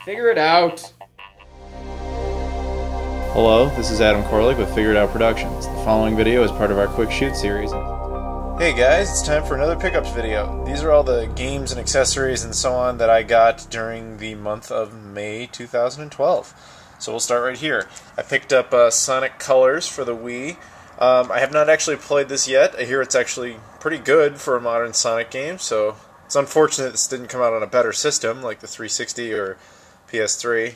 Figure it out. Hello, this is Adam Koralik with Figure It Out Productions. The following video is part of our Quick Shoot series. Hey guys, it's time for another pickups video. These are all the games and accessories and so on that I got during the month of May 2012. So we'll start right here. I picked up Sonic Colors for the Wii. I have not actually played this yet. I hear it's actually pretty good for a modern Sonic game, so it's unfortunate this didn't come out on a better system like the 360 or PS3.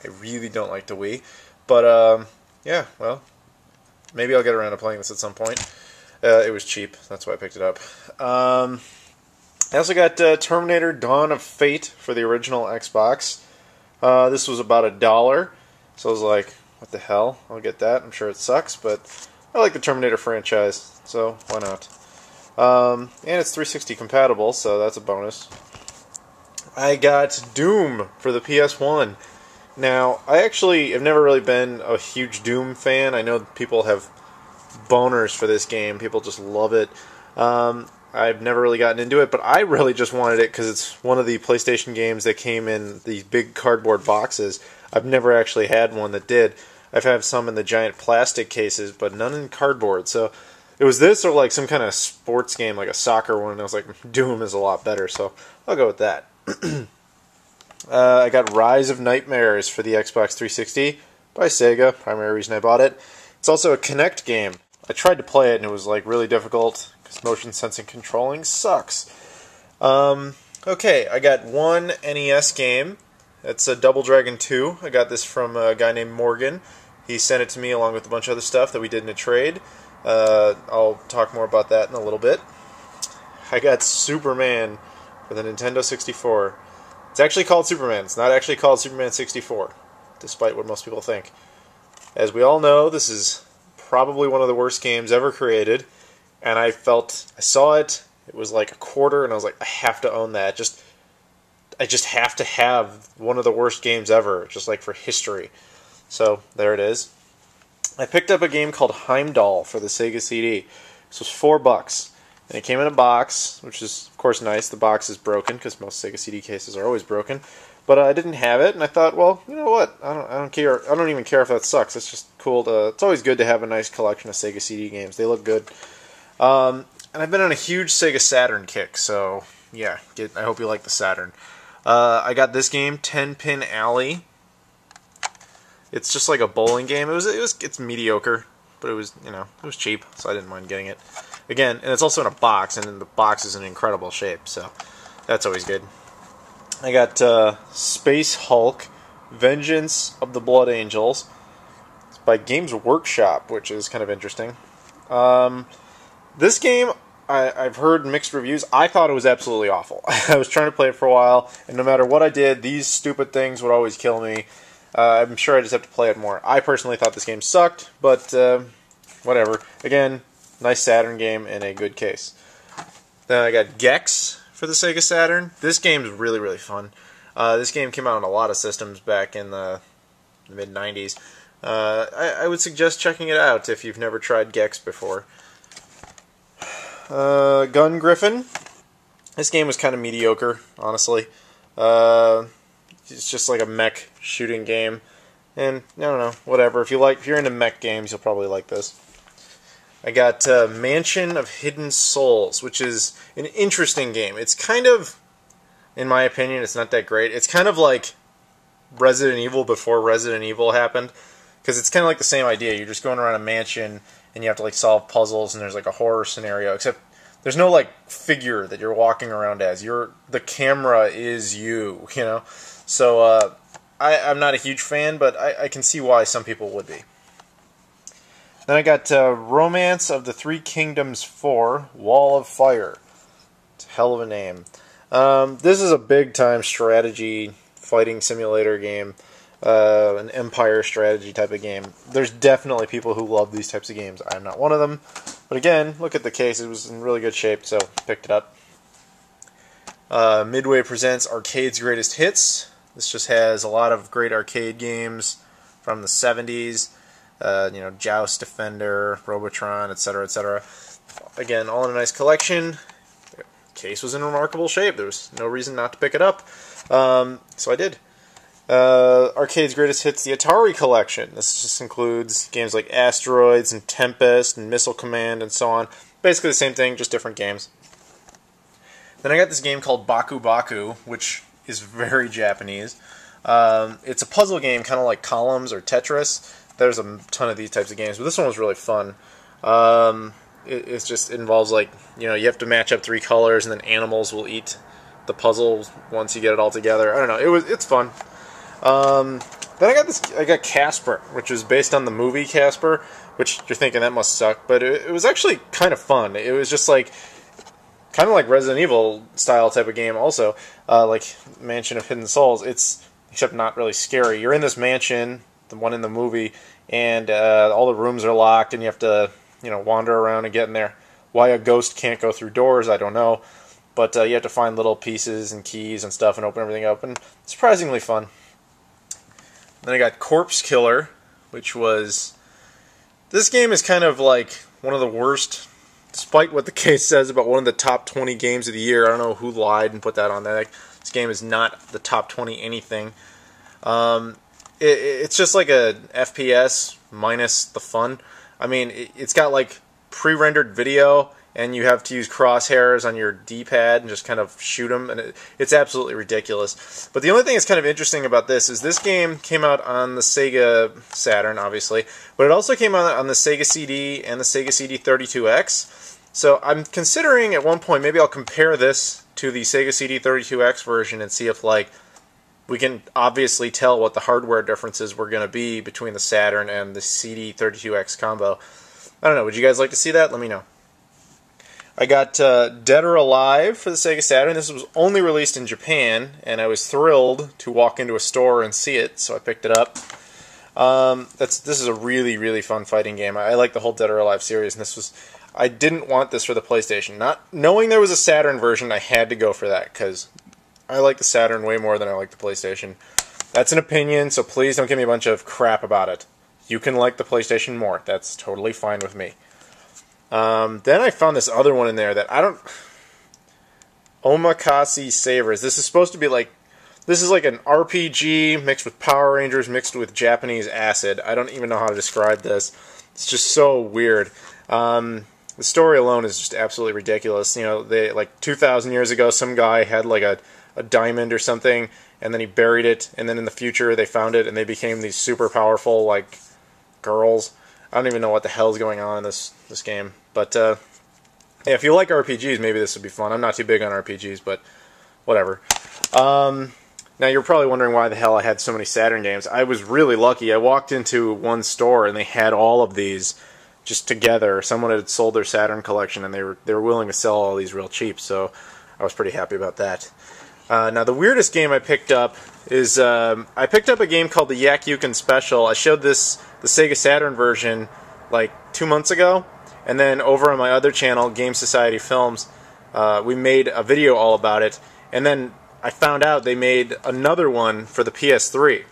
I really don't like the Wii. But, yeah, well, maybe I'll get around to playing this at some point. It was cheap, that's why I picked it up. I also got Terminator Dawn of Fate for the original Xbox. This was about $1, so I was like, what the hell, I'll get that. I'm sure it sucks, but I like the Terminator franchise, so why not? And it's 360 compatible, so that's a bonus. I got Doom for the PS1. Now, I actually have never really been a huge Doom fan. I know people have boners for this game. People just love it. I've never really gotten into it, but I really just wanted it because it's one of the PlayStation games that came in these big cardboard boxes. I've never actually had one that did. I've had some in the giant plastic cases, but none in cardboard. So it was this or like some kind of sports game, like a soccer one, and I was like, Doom is a lot better, so I'll go with that. I got Rise of Nightmares for the Xbox 360 by Sega, primary reason I bought it. It's also a Kinect game. I tried to play it and it was like really difficult because motion sensing controlling sucks. Okay, I got one NES game. It's a Double Dragon 2. I got this from a guy named Morgan. He sent it to me along with a bunch of other stuff that we did in a trade. I'll talk more about that in a little bit. I got Superman for the Nintendo 64. It's actually called Superman. It's not actually called Superman 64, despite what most people think. As we all know, this is probably one of the worst games ever created, and I saw it, it was like $1, and I was like, I have to own that. I just have to have one of the worst games ever, just like for history. So, there it is. I picked up a game called Heimdall for the Sega CD. This was $4. And it came in a box, which is, of course, nice. The box is broken, because most Sega CD cases are always broken. But I didn't have it, and I thought, well, you know what? I don't care. I don't even care if that sucks. It's just cool to. It's always good to have a nice collection of Sega CD games. They look good. And I've been on a huge Sega Saturn kick, so yeah. I hope you like the Saturn. I got this game, 10-Pin Alley. It's just like a bowling game. It's mediocre, but it was cheap, so I didn't mind getting it. Again, and it's also in a box, and the box is in incredible shape, so that's always good. I got Space Hulk, Vengeance of the Blood Angels. It's by Games Workshop, which is kind of interesting. This game, I've heard mixed reviews. I thought it was absolutely awful. I was trying to play it for a while, and no matter what I did, these stupid things would always kill me. I'm sure I just have to play it more. I personally thought this game sucked, but whatever. Again, nice Saturn game in a good case. Then I got Gex for the Sega Saturn. This game is really, really fun. This game came out on a lot of systems back in the mid-90s. I would suggest checking it out if you've never tried Gex before. Gun Griffin. This game was kind of mediocre, honestly. It's just like a mech shooting game. And, I don't know, whatever. If you're into mech games, you'll probably like this. I got Mansion of Hidden Souls, which is an interesting game. It's kind of, in my opinion, it's not that great. It's kind of like Resident Evil before Resident Evil happened, because it's kind of like the same idea. You're just going around a mansion, and you have to like solve puzzles, and there's like a horror scenario, except there's no like figure that you're walking around as. The camera is you, you know? So I'm not a huge fan, but I can see why some people would be. Then I got Romance of the Three Kingdoms 4, Wall of Fire. It's a hell of a name. This is a big-time strategy fighting simulator game, an empire strategy type of game. There's definitely people who love these types of games. I'm not one of them. But again, look at the case. It was in really good shape, so picked it up. Midway presents Arcade's Greatest Hits. This just has a lot of great arcade games from the 70s. Joust, Defender, Robotron, etc., etc. Again, all in a nice collection. The case was in remarkable shape. There was no reason not to pick it up. So I did. Arcade's Greatest Hits, the Atari Collection. This just includes games like Asteroids and Tempest and Missile Command and so on. Basically the same thing, just different games. Then I got this game called Baku Baku, which is very Japanese. It's a puzzle game, kind of like Columns or Tetris. There's a ton of these types of games, but this one was really fun. It involves, like, you have to match up 3 colors, and then animals will eat the puzzles once you get it all together. I don't know. It's fun. Then I got Casper, which is based on the movie Casper, which you're thinking that must suck, but it was actually kind of fun. It was just like kind of like Resident Evil style type of game, also like Mansion of Hidden Souls. Except not really scary. You're in this mansion, the one in the movie, and all the rooms are locked, and you have to wander around and get in there. Why a ghost can't go through doors, I don't know. But you have to find little pieces and keys and stuff and open everything up, and it's surprisingly fun. Then I got Corpse Killer, which was... This game is kind of like one of the worst, despite what the case says about one of the top 20 games of the year. I don't know who lied and put that on there. This game is not the top 20 anything. It's just like a FPS minus the fun. I mean, it's got like pre-rendered video, and you have to use crosshairs on your D-pad and just kind of shoot them, and it's absolutely ridiculous. But the only thing that's kind of interesting about this is this game came out on the Sega Saturn, obviously, but it also came out on the Sega CD and the Sega CD32X. So I'm considering at one point maybe I'll compare this to the Sega CD32X version and see if, like, we can obviously tell what the hardware differences were going to be between the Saturn and the CD32X combo. I don't know, would you guys like to see that? Let me know. I got Dead or Alive for the Sega Saturn. This was only released in Japan, and I was thrilled to walk into a store and see it, so I picked it up. This is a really, really fun fighting game. I like the whole Dead or Alive series, and I didn't want this for the PlayStation. Not knowing there was a Saturn version, I had to go for that, because I like the Saturn way more than I like the PlayStation. That's an opinion, so please don't give me a bunch of crap about it. You can like the PlayStation more. That's totally fine with me. Then I found this other one in there that I don't... Omakase Savers. This is supposed to be like... This is like an RPG mixed with Power Rangers mixed with Japanese acid. I don't even know how to describe this. It's just so weird. The story alone is just absolutely ridiculous. They, like 2,000 years ago, some guy had like a diamond or something, and then he buried it, and then in the future they found it, and they became these super powerful, like, girls. I don't even know what the hell's going on in this game. But, yeah, if you like RPGs, maybe this would be fun. I'm not too big on RPGs, but whatever. Now, you're probably wondering why the hell I had so many Saturn games. I was really lucky. I walked into one store, and they had all of these just together. Someone had sold their Saturn collection, and they were willing to sell all these real cheap, so I was pretty happy about that. Now, the weirdest game I picked up is, I picked up a game called the Yakyukin Special. I showed the Sega Saturn version, like, 2 months ago, and then over on my other channel, Game Society Films, we made a video all about it, and then I found out they made another one for the PS3.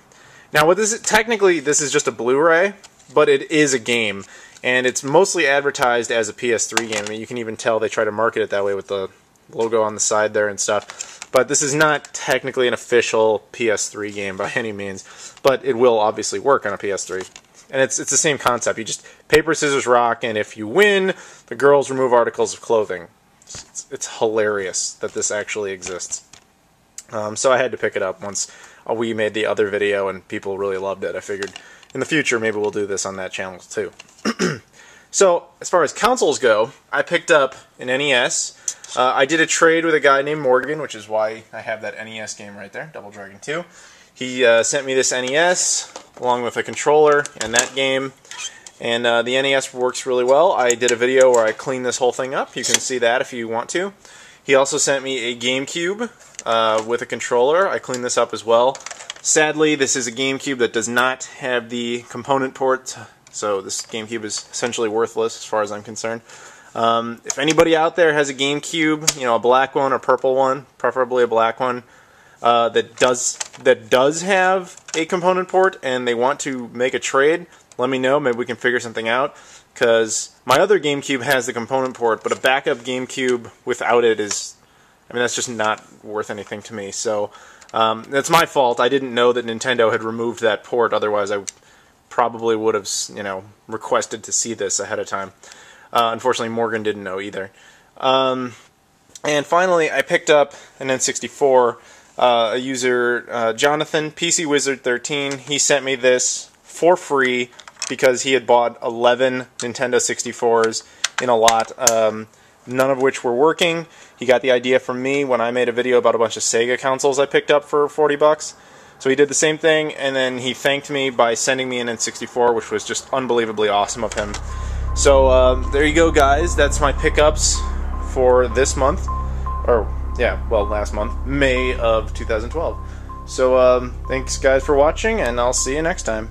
Now, technically, this is just a Blu-ray, but it is a game, and it's mostly advertised as a PS3 game. I mean, you can even tell they try to market it that way with the logo on the side there and stuff. But this is not technically an official PS3 game by any means, but it will obviously work on a PS3. And it's the same concept. You just paper, scissors, rock, and if you win, the girls remove articles of clothing. It's hilarious that this actually exists. So I had to pick it up once we made the other video and people really loved it. I figured in the future maybe we'll do this on that channel too. So as far as consoles go, I picked up an NES. I did a trade with a guy named Morgan, which is why I have that NES game right there, Double Dragon 2. He sent me this NES along with a controller and that game. And the NES works really well. I did a video where I cleaned this whole thing up. You can see that if you want to. He also sent me a GameCube with a controller. I cleaned this up as well. Sadly, this is a GameCube that does not have the component port, so this GameCube is essentially worthless as far as I'm concerned. If anybody out there has a GameCube, a black one or purple one, preferably a black one, that does have a component port and they want to make a trade, let me know. Maybe we can figure something out. Because my other GameCube has the component port, but a backup GameCube without it is I mean, that's just not worth anything to me. So that's my fault. I didn't know that Nintendo had removed that port. Otherwise, I probably would have, requested to see this ahead of time. Unfortunately, Morgan didn't know either. And finally, I picked up an N64. A user, Jonathan, PC Wizard 13, he sent me this for free because he had bought 11 Nintendo 64s in a lot, none of which were working. He got the idea from me when I made a video about a bunch of Sega consoles I picked up for 40 bucks. So he did the same thing, and then he thanked me by sending me an N64, which was just unbelievably awesome of him. So there you go, guys. That's my pickups for this month. Or, yeah, well, last month, May of 2012. So thanks, guys, for watching, and I'll see you next time.